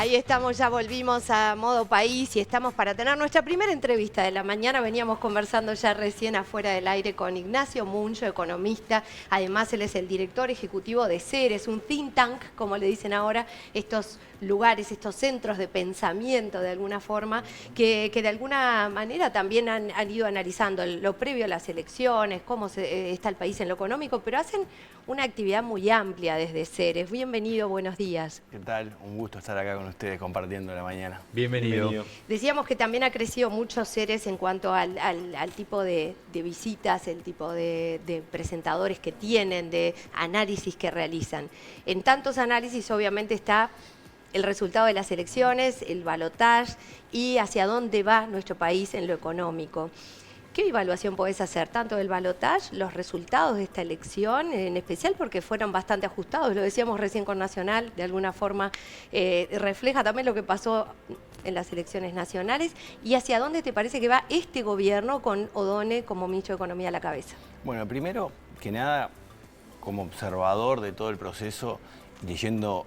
Ahí estamos, ya volvimos a Modo País y estamos para tener nuestra primera entrevista de la mañana. Veníamos conversando ya recién afuera del aire con Ignacio Muncho, economista. Además, él es el director ejecutivo de Ceres, un think tank, como le dicen ahora, estos lugares, estos centros de pensamiento de alguna forma, que de alguna manera también han ido analizando lo previo a las elecciones, cómo está el país en lo económico, pero hacen una actividad muy amplia desde Ceres. Bienvenido, buenos días. ¿Qué tal? Un gusto estar acá con ustedes compartiendo la mañana. Bienvenido. Decíamos que también ha crecido mucho Ceres en cuanto al tipo de visitas, el tipo de presentadores que tienen, de análisis que realizan. En tantos análisis obviamente está el resultado de las elecciones, el balotaje y hacia dónde va nuestro país en lo económico. ¿Qué evaluación podés hacer? Tanto del balotaje, los resultados de esta elección, en especial porque fueron bastante ajustados, lo decíamos recién con Nacional, de alguna forma refleja también lo que pasó en las elecciones nacionales, y hacia dónde te parece que va este gobierno con O'Donnell como ministro de Economía a la cabeza. Bueno, primero que nada, como observador de todo el proceso, leyendo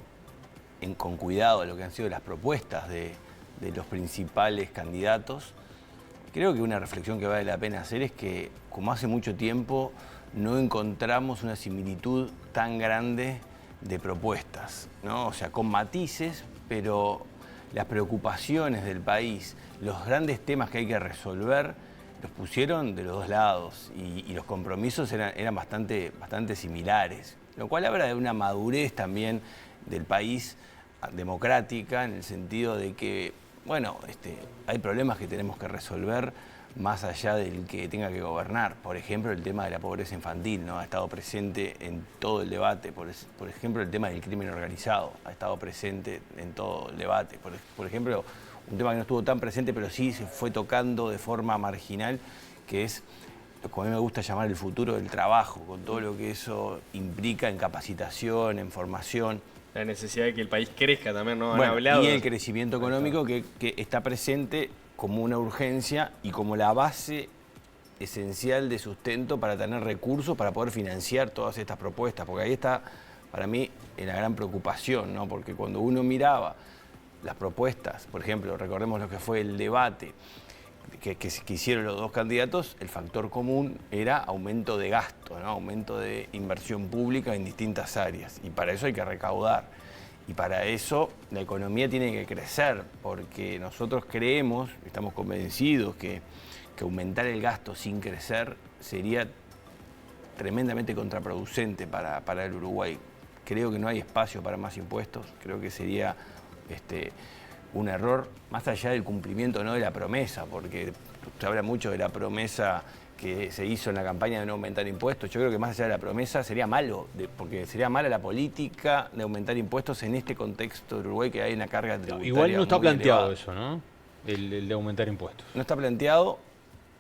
con cuidado lo que han sido las propuestas de los principales candidatos, creo que una reflexión que vale la pena hacer es que, como hace mucho tiempo, no encontramos una similitud tan grande de propuestas, ¿no? O sea, con matices, pero las preocupaciones del país, los grandes temas que hay que resolver, los pusieron de los dos lados y los compromisos eran bastante similares, lo cual habla de una madurez también del país democrática, en el sentido de que, bueno, hay problemas que tenemos que resolver más allá del que tenga que gobernar. Por ejemplo, el tema de la pobreza infantil, ¿no? Ha estado presente en todo el debate. Por ejemplo, el tema del crimen organizado ha estado presente en todo el debate. Por ejemplo, un tema que no estuvo tan presente, pero sí se fue tocando de forma marginal, que es lo que a mí me gusta llamar el futuro del trabajo, con todo lo que eso implica en capacitación, en formación. La necesidad de que el país crezca también, ¿no? Bueno, Han hablado. y el crecimiento económico que está presente como una urgencia y como la base esencial de sustento para tener recursos para poder financiar todas estas propuestas, porque ahí está para mí la gran preocupación, ¿no? Porque cuando uno miraba las propuestas, por ejemplo, recordemos lo que fue el debate que hicieron los dos candidatos, el factor común era aumento de gasto, ¿no? Aumento de inversión pública en distintas áreas, y para eso hay que recaudar. Y para eso la economía tiene que crecer, porque nosotros creemos, estamos convencidos que aumentar el gasto sin crecer sería tremendamente contraproducente para el Uruguay. Creo que no hay espacio para más impuestos, creo que sería un error, más allá del cumplimiento no de la promesa, porque se habla mucho de la promesa que se hizo en la campaña de no aumentar impuestos. Yo creo que más allá de la promesa sería malo, porque sería mala la política de aumentar impuestos en este contexto de Uruguay, que hay una carga tributaria. Igual no está muy planteado elevada. eso, ¿no? El de aumentar impuestos. No está planteado,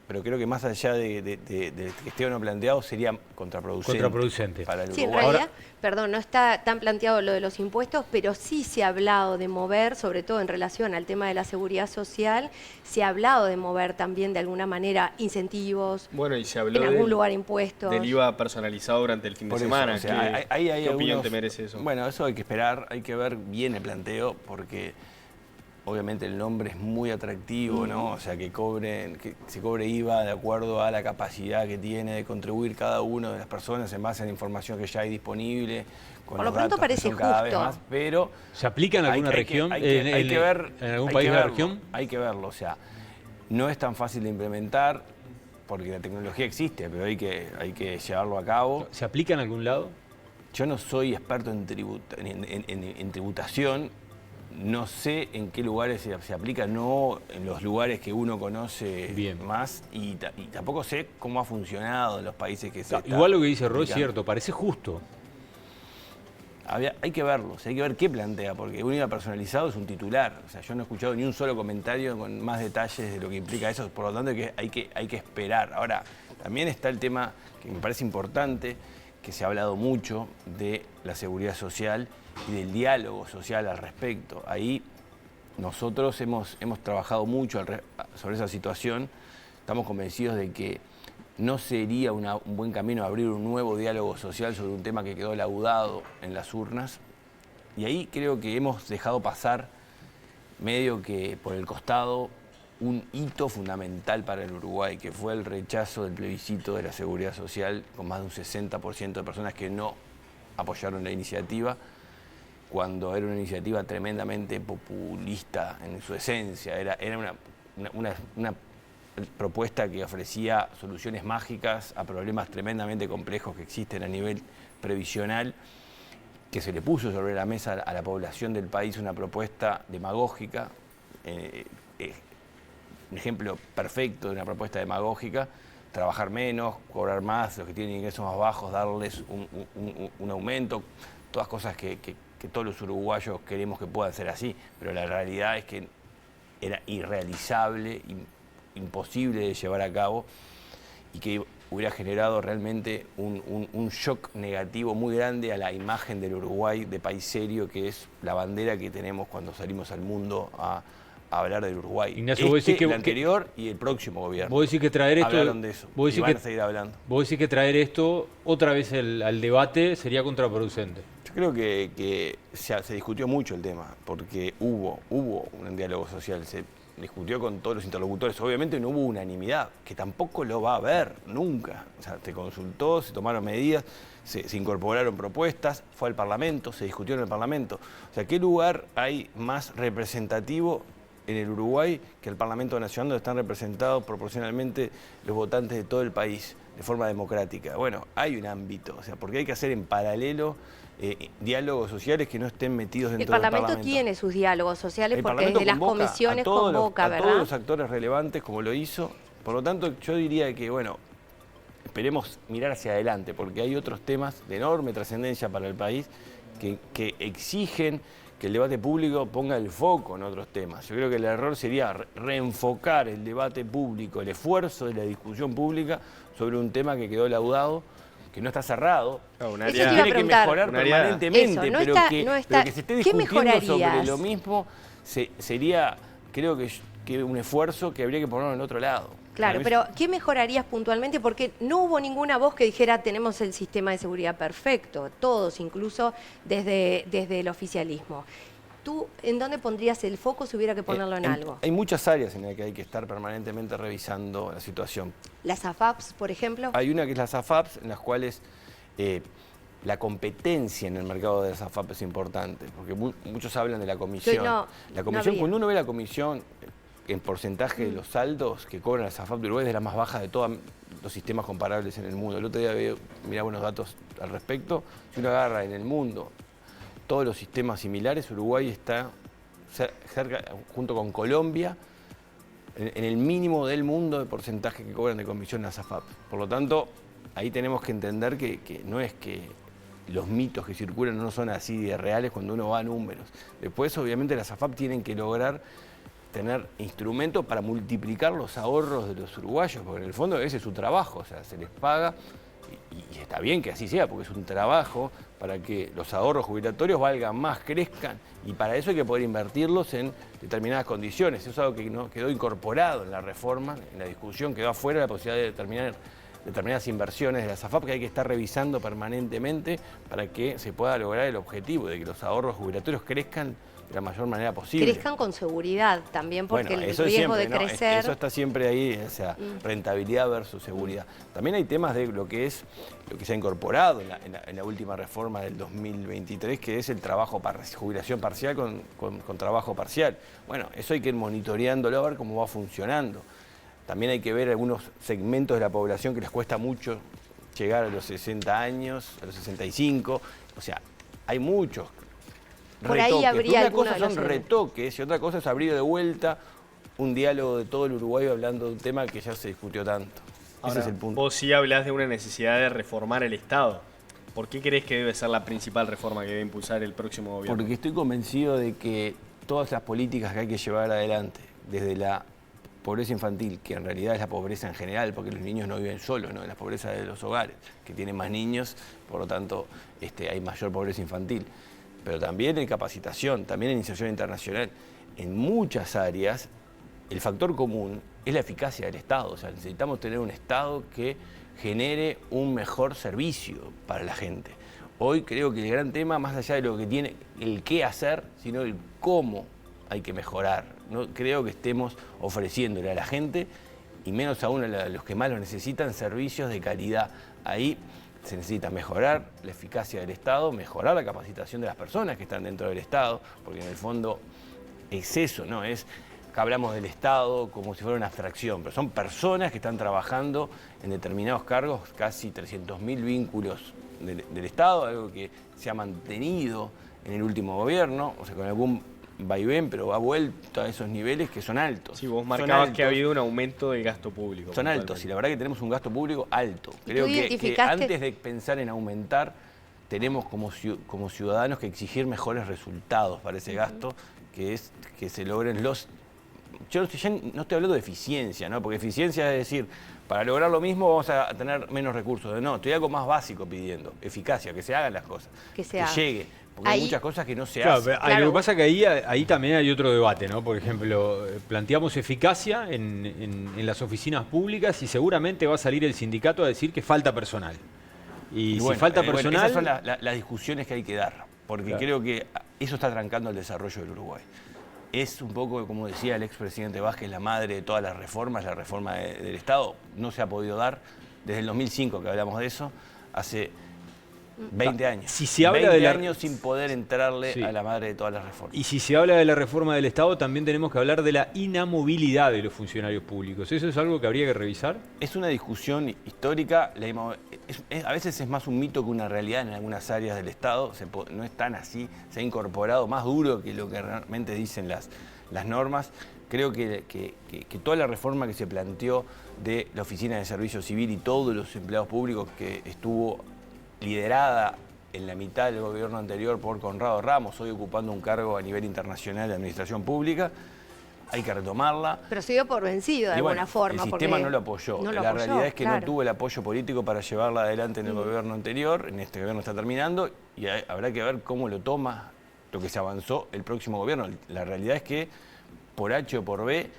pero creo que más allá de que esté o no planteado, sería contraproducente para el Sí, en Uruguay. realidad, perdón, no está tan planteado lo de los impuestos, pero sí se ha hablado de mover, sobre todo en relación al tema de la seguridad social, se ha hablado de mover también de alguna manera incentivos, Bueno, y se habló en algún lugar impuestos. del IVA personalizado durante el fin de Por eso, semana. o sea, ¿Qué opinión te merece eso? Bueno, eso hay que esperar, hay que ver bien el planteo, porque obviamente el nombre es muy atractivo, ¿no? O sea, que se cobre IVA de acuerdo a la capacidad que tiene de contribuir cada una de las personas en base a la información que ya hay disponible. Por lo pronto parece cada vez justo. más, pero ¿Se aplica en alguna región? Hay que ver, ¿En algún hay país que de la verlo, región? Hay que verlo, o sea, no es tan fácil de implementar porque la tecnología existe, pero hay que llevarlo a cabo. ¿Se aplica en algún lado? Yo no soy experto en tributación, no sé en qué lugares se aplica, no en los lugares que uno conoce Bien. más, y tampoco sé cómo ha funcionado en los países que se está Igual lo que dice Roy es aplicando. cierto, parece justo. Hay que verlo, o sea, hay que ver qué plantea, porque un IVA personalizado es un titular. O sea, yo no he escuchado ni un solo comentario con más detalles de lo que implica eso, por lo tanto hay que esperar. Ahora, también está el tema que me parece importante, que se ha hablado mucho de la seguridad social y del diálogo social al respecto. Ahí nosotros hemos trabajado mucho sobre esa situación, estamos convencidos de que no sería un buen camino abrir un nuevo diálogo social sobre un tema que quedó laudado en las urnas. Y ahí creo que hemos dejado pasar medio que por el costado un hito fundamental para el Uruguay, que fue el rechazo del plebiscito de la Seguridad Social, con más de un 60% de personas que no apoyaron la iniciativa, cuando era una iniciativa tremendamente populista en su esencia. Era una propuesta que ofrecía soluciones mágicas a problemas tremendamente complejos que existen a nivel previsional, que se le puso sobre la mesa a la población del país una propuesta demagógica, un ejemplo perfecto de una propuesta demagógica: trabajar menos, cobrar más, los que tienen ingresos más bajos, darles un aumento, todas cosas que todos los uruguayos queremos que puedan ser así, pero la realidad es que era irrealizable, imposible de llevar a cabo, y que hubiera generado realmente un shock negativo muy grande a la imagen del Uruguay de país serio, que es la bandera que tenemos cuando salimos al mundo a hablar del Uruguay. Ignacio, vos decís que el anterior y el próximo gobierno. Vos decís que traer esto, hablaron de eso, y van a seguir hablando. Vos decís que traer esto otra vez al debate sería contraproducente. Yo creo que se discutió mucho el tema, porque hubo un diálogo social, se discutió con todos los interlocutores. Obviamente no hubo unanimidad, que tampoco lo va a haber nunca. O sea, se consultó, se tomaron medidas, se incorporaron propuestas, fue al Parlamento, se discutió en el Parlamento. O sea, ¿qué lugar hay más representativo en el Uruguay que el Parlamento Nacional, donde están representados proporcionalmente los votantes de todo el país de forma democrática? Bueno, hay un ámbito, o sea, porque hay que hacer en paralelo diálogos sociales que no estén metidos dentro del Parlamento. El Parlamento tiene sus diálogos sociales El porque Parlamento desde las convoca comisiones convoca, ¿verdad? a todos los actores relevantes, como lo hizo. Por lo tanto, yo diría que, bueno, esperemos mirar hacia adelante, porque hay otros temas de enorme trascendencia para el país que exigen que el debate público ponga el foco en otros temas. Yo creo que el error sería reenfocar el debate público, el esfuerzo de la discusión pública sobre un tema que quedó laudado, que no está cerrado, que tiene que mejorar permanentemente, pero que se esté discutiendo sobre lo mismo sería, creo que un esfuerzo que habría que ponerlo en otro lado. Claro, pero ¿qué mejorarías puntualmente? Porque no hubo ninguna voz que dijera tenemos el sistema de seguridad perfecto, todos, incluso desde el oficialismo. ¿Tú en dónde pondrías el foco si hubiera que ponerlo en algo? Hay muchas áreas en las que hay que estar permanentemente revisando la situación. ¿Las AFAPs, por ejemplo? Hay una que es las AFAPs, en las cuales la competencia en el mercado de las AFAP es importante, porque muchos hablan de la comisión. La comisión, cuando uno ve la comisión, el porcentaje de los saldos que cobran las AFAP de Uruguay es de la más baja de todos los sistemas comparables en el mundo. El otro día miraba unos datos al respecto. Si uno agarra en el mundo todos los sistemas similares, Uruguay está cerca, junto con Colombia, en el mínimo del mundo de porcentaje que cobran de comisión las AFAP. Por lo tanto, ahí tenemos que entender que no es que los mitos que circulan no son así de reales cuando uno va a números. Después, obviamente, las AFAP tienen que lograr tener instrumentos para multiplicar los ahorros de los uruguayos, porque en el fondo ese es su trabajo, o sea, se les paga, y está bien que así sea, porque es un trabajo para que los ahorros jubilatorios valgan más, crezcan, y para eso hay que poder invertirlos en determinadas condiciones. Eso es algo que no quedó incorporado en la reforma, en la discusión, quedó afuera la posibilidad de determinar determinadas inversiones de las AFAP que hay que estar revisando permanentemente para que se pueda lograr el objetivo de que los ahorros jubilatorios crezcan de la mayor manera posible. Crezcan con seguridad también, porque bueno, el riesgo siempre, de crecer... Eso está siempre ahí, o sea, rentabilidad versus seguridad. También hay temas de lo que se ha incorporado en la última reforma del 2023, que es el trabajo jubilación parcial con trabajo parcial. Bueno, eso hay que ir monitoreándolo a ver cómo va funcionando. También hay que ver algunos segmentos de la población que les cuesta mucho llegar a los 60 años, a los 65, o sea, hay muchos por retoques. ahí habría una cosa de los son retoques y otra cosa es abrir de vuelta un diálogo de todo el Uruguay hablando de un tema que ya se discutió tanto. Ahora, ese es el punto. Vos sí hablás de una necesidad de reformar el Estado. ¿Por qué crees que debe ser la principal reforma que debe impulsar el próximo gobierno? Porque estoy convencido de que todas las políticas que hay que llevar adelante, desde la pobreza infantil, que en realidad es la pobreza en general, porque los niños no viven solos, ¿no? Es la pobreza de los hogares, que tienen más niños, por lo tanto hay mayor pobreza infantil. Pero también en capacitación, también en iniciación internacional. En muchas áreas, el factor común es la eficacia del Estado. O sea, necesitamos tener un Estado que genere un mejor servicio para la gente. Hoy creo que el gran tema, más allá de lo que tiene el qué hacer, sino el cómo hay que mejorar. No creo que estemos ofreciéndole a la gente, y menos aún a los que más lo necesitan, servicios de calidad. Ahí se necesita mejorar la eficacia del Estado, mejorar la capacitación de las personas que están dentro del Estado, porque en el fondo es eso, ¿no? Es que hablamos del Estado como si fuera una abstracción, pero son personas que están trabajando en determinados cargos, casi 300.000 vínculos del Estado, algo que se ha mantenido en el último gobierno, o sea, con algún vaivén, pero ha vuelto a esos niveles que son altos. Sí, vos marcabas que ha habido un aumento del gasto público. Son altos, y la verdad que tenemos un gasto público alto. Creo que antes de pensar en aumentar, tenemos como ciudadanos que exigir mejores resultados para ese gasto, que es que se logren los... Yo ya no estoy hablando de eficiencia, ¿no? Porque eficiencia es decir, para lograr lo mismo vamos a tener menos recursos. No, estoy algo más básico pidiendo, eficacia, que se hagan las cosas, que llegue. Porque hay muchas cosas que no se hacen. Lo que pasa es que ahí también hay otro debate, ¿no? Por ejemplo, planteamos eficacia en las oficinas públicas y seguramente va a salir el sindicato a decir que falta personal. Y si falta personal... esas son las discusiones que hay que dar, porque creo que eso está trancando el desarrollo del Uruguay. Es un poco, como decía el expresidente Vázquez, la madre de todas las reformas, la reforma del Estado no se ha podido dar desde el 2005 que hablamos de eso, hace 20 años. Si se habla 20 años sin poder entrarle a la madre de todas las reformas. Y si se habla de la reforma del Estado, también tenemos que hablar de la inamovilidad de los funcionarios públicos. ¿Eso es algo que habría que revisar? Es una discusión histórica. A veces es más un mito que una realidad en algunas áreas del Estado. No es tan así. Se ha incorporado más duro que lo que realmente dicen las normas. Creo que toda la reforma que se planteó de la Oficina de Servicio Civil y todos los empleados públicos que estuvo liderada en la mitad del gobierno anterior por Conrado Ramos, hoy ocupando un cargo a nivel internacional de administración pública, hay que retomarla. Pero se dio por vencido de alguna forma. El sistema no lo apoyó. La realidad es que no tuvo el apoyo político para llevarla adelante en el gobierno anterior, en este gobierno está terminando, y habrá que ver cómo lo toma lo que se avanzó el próximo gobierno. La realidad es que por H o por B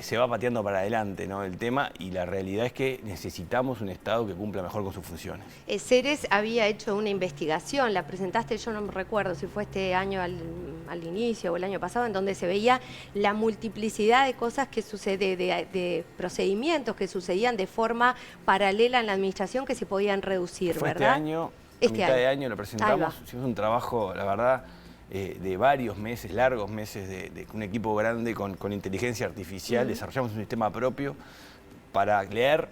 se va pateando para adelante, ¿no? El tema, y la realidad es que necesitamos un Estado que cumpla mejor con sus funciones. Ceres había hecho una investigación, la presentaste, yo no me recuerdo si fue este año al inicio o el año pasado, en donde se veía la multiplicidad de cosas que sucede, de procedimientos que sucedían de forma paralela en la administración que se podían reducir, fue ¿verdad? Mitad de año lo presentamos, hicimos un trabajo, la verdad, de varios meses, largos meses, de un equipo grande con inteligencia artificial. Desarrollamos un sistema propio para leer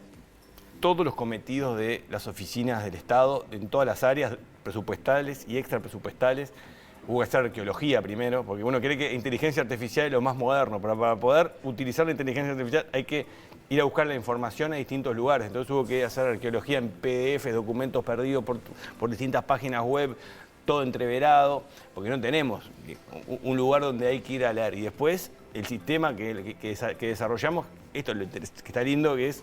todos los cometidos de las oficinas del Estado en todas las áreas presupuestales y extrapresupuestales. Hubo que hacer arqueología primero, porque uno cree que inteligencia artificial es lo más moderno, pero para poder utilizar la inteligencia artificial hay que ir a buscar la información a distintos lugares. Entonces hubo que hacer arqueología en PDF, documentos perdidos por distintas páginas web, todo entreverado, porque no tenemos un lugar donde hay que ir a leer. Y después el sistema que desarrollamos, esto es lo que está lindo, que es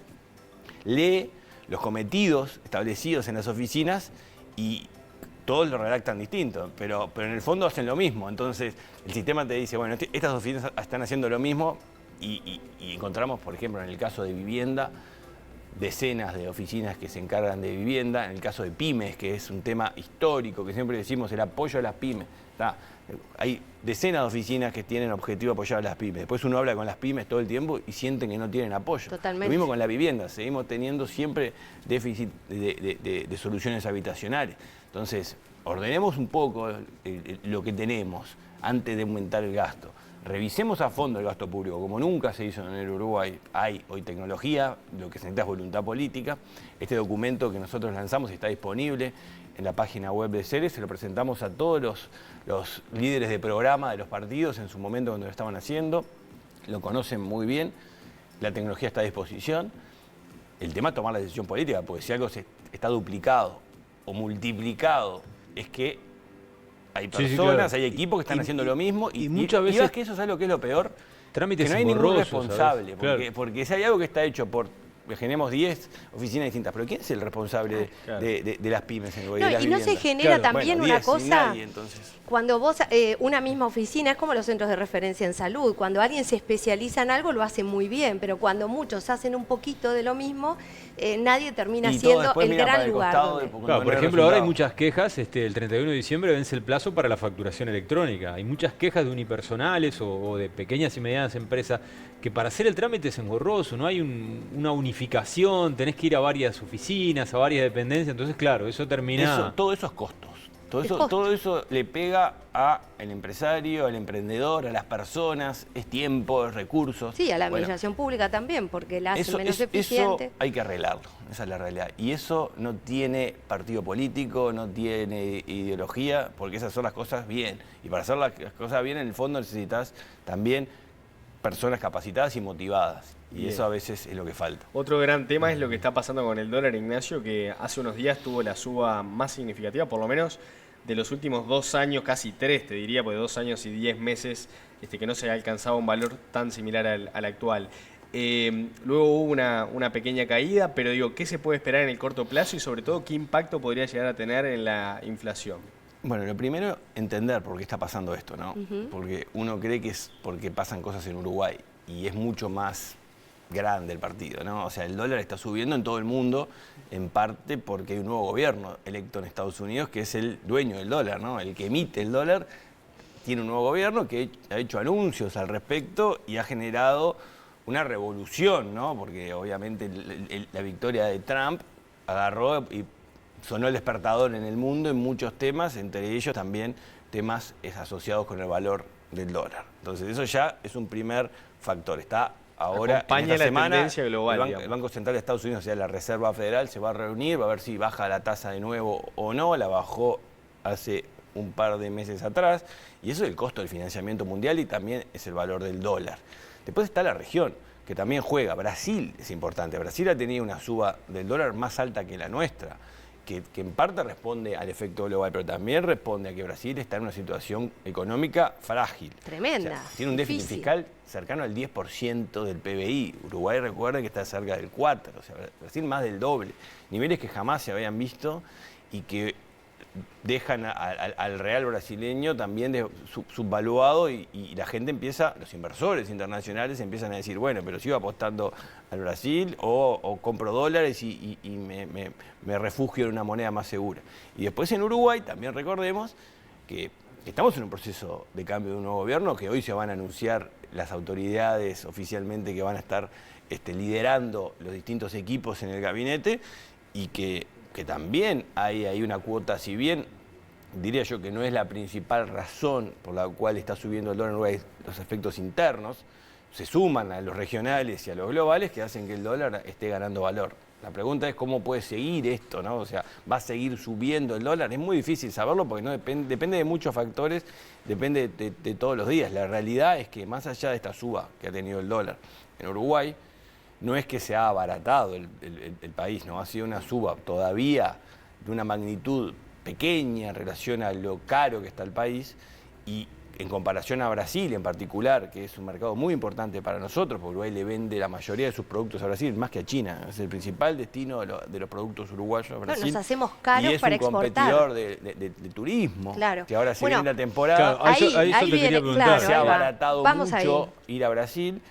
lee los cometidos establecidos en las oficinas y todos lo redactan distinto, pero en el fondo hacen lo mismo. Entonces el sistema te dice, bueno, estas oficinas están haciendo lo mismo y encontramos, por ejemplo, en el caso de vivienda, decenas de oficinas que se encargan de vivienda. En el caso de pymes, que es un tema histórico, que siempre decimos el apoyo a las pymes. Hay decenas de oficinas que tienen objetivo apoyar a las pymes. Después uno habla con las pymes todo el tiempo y sienten que no tienen apoyo. Totalmente. Lo mismo con la vivienda, seguimos teniendo siempre déficit de soluciones habitacionales. Entonces, ordenemos un poco lo que tenemos antes de aumentar el gasto. Revisemos a fondo el gasto público, como nunca se hizo en el Uruguay. Hay hoy tecnología, lo que se necesita es voluntad política. Este documento que nosotros lanzamos está disponible en la página web de Ceres, se lo presentamos a todos los líderes de programa de los partidos en su momento cuando lo estaban haciendo. Lo conocen muy bien, la tecnología está a disposición. El tema es tomar la decisión política, porque si algo está duplicado o multiplicado, es que hay personas, hay equipos que están haciendo lo mismo y muchas veces... Y que eso es algo que es lo peor, trámites que no hay ningún engorrosos, responsable, claro. porque si hay algo que está hecho por generemos 10 oficinas distintas. Pero ¿quién es el responsable de las pymes en el gobierno? No, y no se genera también una cosa, nadie, entonces. cuando vos, una misma oficina, es como los centros de referencia en salud, cuando alguien se especializa en algo lo hace muy bien, pero cuando muchos hacen un poquito de lo mismo, nadie termina siendo el gran lugar. Claro, por ejemplo, ahora hay muchas quejas, el 31 de diciembre vence el plazo para la facturación electrónica. Hay muchas quejas de unipersonales o de pequeñas y medianas empresas que para hacer el trámite es engorroso, no hay una unificación, tenés que ir a varias oficinas, a varias dependencias, entonces claro, eso termina... Todo eso es costos. Todo eso le pega al empresario, al emprendedor, a las personas, es tiempo, es recursos. Sí, a la administración pública también, porque la hace menos eficiente. Eso hay que arreglarlo, esa es la realidad. Y eso no tiene partido político, no tiene ideología, porque esas son las cosas bien. Y para hacer las cosas bien, en el fondo necesitas también personas capacitadas y motivadas. Y eso a veces es lo que falta. Otro gran tema es lo que está pasando con el dólar, Ignacio, que hace unos días tuvo la suba más significativa, por lo menos de los últimos 2 años, casi 3, te diría, porque 2 años y 10 meses que no se ha alcanzado un valor tan similar al actual. Luego hubo una pequeña caída, pero digo, ¿qué se puede esperar en el corto plazo y sobre todo qué impacto podría llegar a tener en la inflación? Bueno, lo primero, entender por qué está pasando esto, ¿no? Porque uno cree que es porque pasan cosas en Uruguay y es mucho más grande el partido, ¿no? O sea, el dólar está subiendo en todo el mundo, en parte porque hay un nuevo gobierno electo en Estados Unidos que es el dueño del dólar, ¿no? El que emite el dólar tiene un nuevo gobierno que ha hecho anuncios al respecto y ha generado una revolución, ¿no? Porque obviamente la victoria de Trump agarró y sonó el despertador en el mundo en muchos temas, entre ellos también temas asociados con el valor del dólar. Entonces eso ya es un primer factor. Está ahora, acompaña en esta la semana, tendencia global, el Banco Central de Estados Unidos, o sea, la Reserva Federal, se va a reunir, va a ver si baja la tasa de nuevo o no. La bajó hace un par de meses atrás. Y eso es el costo del financiamiento mundial y también es el valor del dólar. Después está la región, que también juega. Brasil es importante. Brasil ha tenido una suba del dólar más alta que la nuestra, que en parte responde al efecto global, pero también responde a que Brasil está en una situación económica frágil. Tremenda. O sea, tiene un déficit fiscal cercano al 10% del PBI. Uruguay, recuerden que está cerca del 4%, o sea, Brasil más del doble. Niveles que jamás se habían visto y que dejan al real brasileño también subvaluado y la gente empieza, los inversores internacionales empiezan a decir, bueno, pero sigo apostando al Brasil o compro dólares y me refugio en una moneda más segura. Y después en Uruguay también recordemos que estamos en un proceso de cambio de un nuevo gobierno, que hoy se van a anunciar las autoridades oficialmente que van a estar liderando los distintos equipos en el gabinete y que también hay una cuota, si bien diría yo que no es la principal razón por la cual está subiendo el dólar en Uruguay, los efectos internos, se suman a los regionales y a los globales que hacen que el dólar esté ganando valor. La pregunta es cómo puede seguir esto, ¿no? O sea, ¿va a seguir subiendo el dólar? Es muy difícil saberlo porque no depende de muchos factores, depende de todos los días. La realidad es que más allá de esta suba que ha tenido el dólar en Uruguay, no es que se ha abaratado el país, ¿no? Ha sido una suba todavía de una magnitud pequeña en relación a lo caro que está el país y en comparación a Brasil en particular, que es un mercado muy importante para nosotros, porque Uruguay le vende la mayoría de sus productos a Brasil, más que a China. Es el principal destino de los productos uruguayos a Brasil. Nos hacemos caros para exportar. Y es un competidor de turismo, claro. Que ahora se viene la temporada. Claro, ahí eso te quería preguntar. Se ha abaratado mucho ir a Brasil.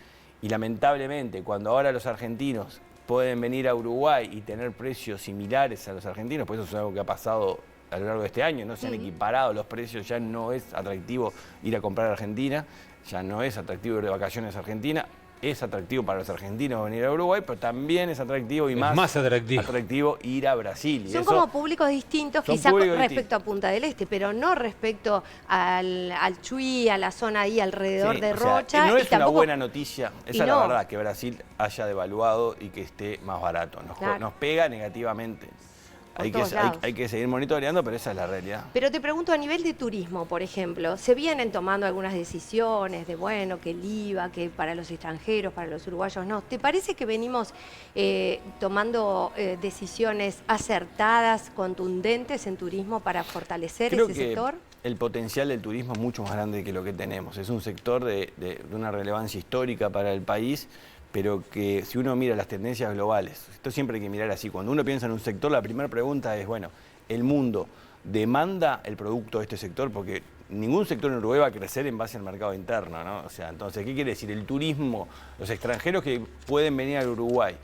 Y lamentablemente, cuando ahora los argentinos pueden venir a Uruguay y tener precios similares a los argentinos, pues eso es algo que ha pasado a lo largo de este año, no se han equiparado los precios, ya no es atractivo ir a comprar a Argentina, ya no es atractivo ir de vacaciones a Argentina, es atractivo para los argentinos venir a Uruguay, pero también es atractivo y más atractivo ir a Brasil. Son como públicos distintos, quizás respecto a Punta del Este, pero no respecto al Chuy, a la zona ahí alrededor de Rocha. No es una buena noticia, esa es la verdad, que Brasil haya devaluado y que esté más barato. Nos pega negativamente. Hay que seguir monitoreando, pero esa es la realidad. Pero te pregunto, a nivel de turismo, por ejemplo, ¿se vienen tomando algunas decisiones de, bueno, que el IVA, que para los extranjeros, para los uruguayos no? ¿Te parece que venimos tomando decisiones acertadas, contundentes en turismo para fortalecer ese sector? El potencial del turismo es mucho más grande que lo que tenemos. Es un sector de una relevancia histórica para el país, pero que si uno mira las tendencias globales, esto siempre hay que mirar así, cuando uno piensa en un sector, la primera pregunta es, bueno, ¿el mundo demanda el producto de este sector? Porque ningún sector en Uruguay va a crecer en base al mercado interno, ¿no? O sea, entonces, ¿qué quiere decir? El turismo, los extranjeros que pueden venir al Uruguay,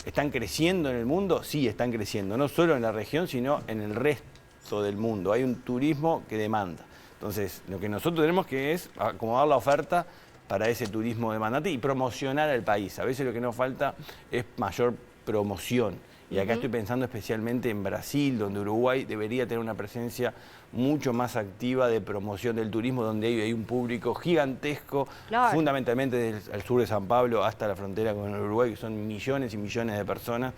¿están creciendo en el mundo? Sí, están creciendo, no solo en la región, sino en el resto del mundo. Hay un turismo que demanda. Entonces, lo que nosotros tenemos que es acomodar la oferta para ese turismo demandante y promocionar al país. A veces lo que nos falta es mayor promoción. Y acá estoy pensando especialmente en Brasil, donde Uruguay debería tener una presencia mucho más activa de promoción del turismo, donde hay un público gigantesco, claro, fundamentalmente desde el sur de San Pablo hasta la frontera con el Uruguay, que son millones y millones de personas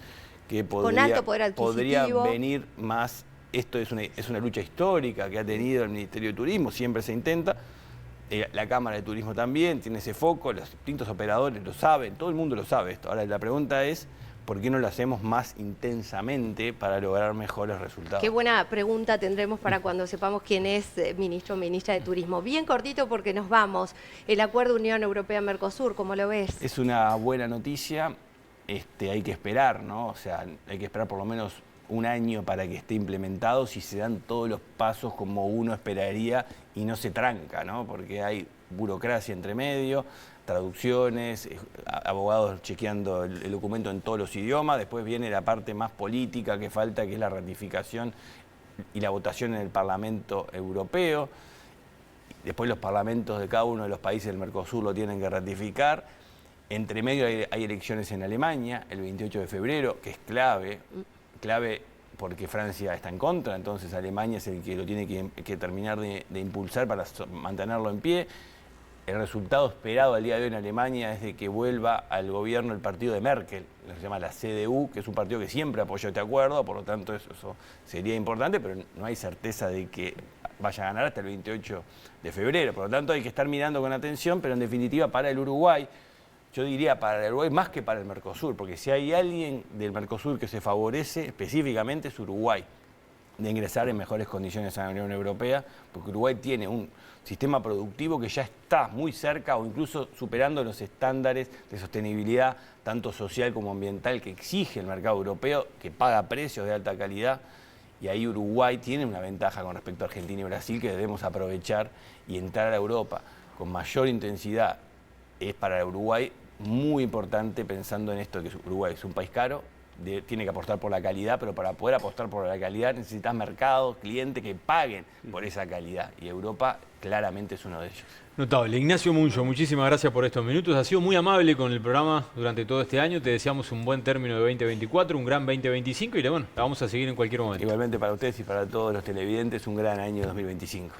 que con alto poder adquisitivo, podrían venir más. Esto es una lucha histórica que ha tenido el Ministerio de Turismo, siempre se intenta. La Cámara de Turismo también tiene ese foco, los distintos operadores lo saben, todo el mundo lo sabe esto. Ahora la pregunta es, ¿por qué no lo hacemos más intensamente para lograr mejores resultados? Qué buena pregunta tendremos para cuando sepamos quién es ministro o ministra de Turismo. Bien cortito porque nos vamos. El acuerdo Unión Europea-Mercosur, ¿cómo lo ves? Es una buena noticia, hay que esperar, ¿no? O sea, hay que esperar por lo menos un año para que esté implementado, si se dan todos los pasos como uno esperaría y no se tranca, ¿no? Porque hay burocracia entre medio, traducciones, abogados chequeando el documento en todos los idiomas, después viene la parte más política que falta, que es la ratificación y la votación en el Parlamento Europeo. Después los parlamentos de cada uno de los países del Mercosur lo tienen que ratificar. Entre medio hay elecciones en Alemania, el 28 de febrero, que es clave porque Francia está en contra, entonces Alemania es el que lo tiene que terminar de impulsar para mantenerlo en pie. El resultado esperado al día de hoy en Alemania es de que vuelva al gobierno el partido de Merkel, lo que se llama la CDU, que es un partido que siempre apoyó este acuerdo, por lo tanto eso sería importante, pero no hay certeza de que vaya a ganar hasta el 28 de febrero. Por lo tanto hay que estar mirando con atención, pero en definitiva para el Uruguay, yo diría para el Uruguay más que para el Mercosur, porque si hay alguien del Mercosur que se favorece específicamente es Uruguay, de ingresar en mejores condiciones a la Unión Europea, porque Uruguay tiene un sistema productivo que ya está muy cerca o incluso superando los estándares de sostenibilidad, tanto social como ambiental, que exige el mercado europeo, que paga precios de alta calidad, y ahí Uruguay tiene una ventaja con respecto a Argentina y Brasil que debemos aprovechar y entrar a Europa con mayor intensidad. Es para Uruguay muy importante pensando en esto, que Uruguay es un país caro, tiene que apostar por la calidad, pero para poder apostar por la calidad necesitas mercados, clientes que paguen por esa calidad. Y Europa claramente es uno de ellos. Notable. Ignacio Muncho, muchísimas gracias por estos minutos. Has sido muy amable con el programa durante todo este año. Te deseamos un buen término de 2024, un gran 2025 y bueno, la vamos a seguir en cualquier momento. Igualmente para ustedes y para todos los televidentes, un gran año 2025.